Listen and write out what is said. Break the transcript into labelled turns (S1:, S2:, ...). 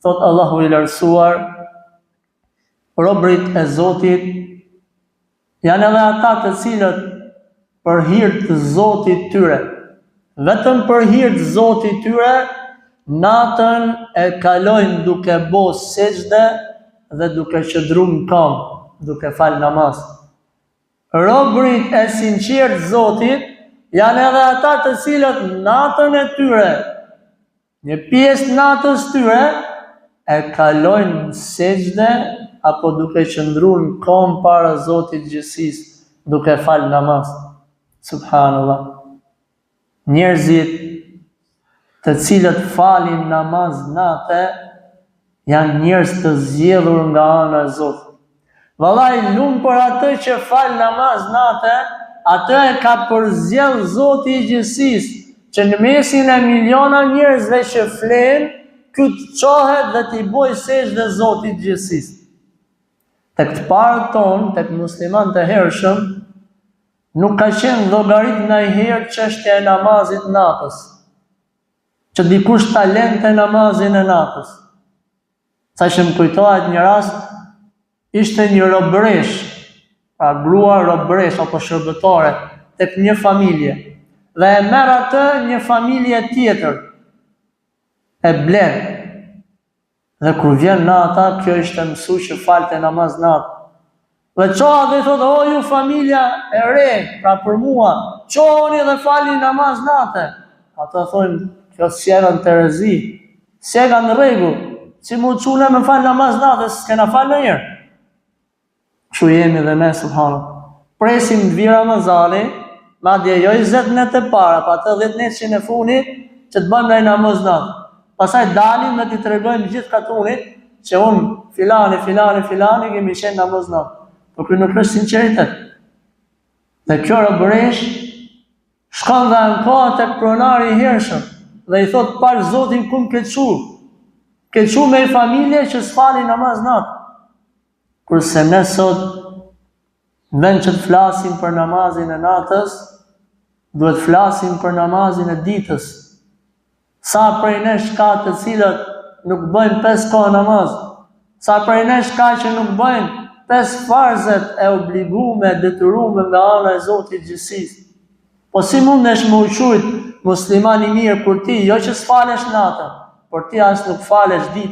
S1: thot Allahu i lartësuar, robërit e Zotit janë edhe ata të cilët për hir të Zotit tyre, vetëm për hir të Zotit tyre, natën e kalojnë duke bo sejdë dhe duke qëndruar në kam, duke fal namaz. Robërit e sinqertë të Zotit janë edhe ata të cilët natën e tyre, një pjesë natës tyre, e kalojnë në sejdë apo duke qëndruar në kam para Zotit gjithësisë, duke fal namaz. Subhanallah. Njerëzit të cilët falin namaz natë janë njerëz të zgjedhur nga ana e Zotit. Vallai, lumë për atë që fal namaz natë, atë e ka përzgjedh Zoti i gjithësisë, që në mesin e miliona njerëzve që flen, ky të çohet dhe t'i boj sejdë Zotit të gjithësisë. Tek të parët tonë, tek muslimanët e hershëm, nuk ka qenë llogarit ndonjëherë çështja e namazit natës, që dikush ta lente namazin e natës. Sa që më kujtohet një rast, ishte një robëresh, pra grua robëresh apo shërbëtare tek një familje, dhe e merr atë një familje tjetër, e blen. Dhe kur vjen nata, kjo ishte mësu që falte namaz natë. Dhe qoha dhe i thotë, o ju familja e re, pra për mua, qohoni dhe fali namaz natë. Ata thonë, kjo s'jega në terezi, s'jega në rregull, si mu qune me fal namaz natë, s'kena fal në njërë. Kështu jemi dhe ne, subhanallah. Presim të vira Ramazani, madje jo 20 net e para, pa të 10 net që në funit, që të bëjmë ndaj namaz natë. Pastaj dalim dhe t'i tregojmë gjithë katunit, që unë filani, kemi qenë namaz natë. Por kjo nuk është sinqeritet. Dhe kjo robëresh shkon dhe ankohet tek pronari i hershëm dhe i thot par Zotin ku më ke çu me familje që s'fali namaz natë. Kurse ne sot në vend që të flasim për namazin e natës, duhet flasim për namazin e ditës. Sa prej nesh ka të cilët nuk bëjnë 5 kohë namaz, sa prej nesh ka që nuk bëjnë 5 farzet e obligume, detyrume nga ana e Zotit gjithësisë. Po si mundesh më uqujt musliman i mirë kur ti, jo që s'falesh natën, por ti as nuk falesh ditën.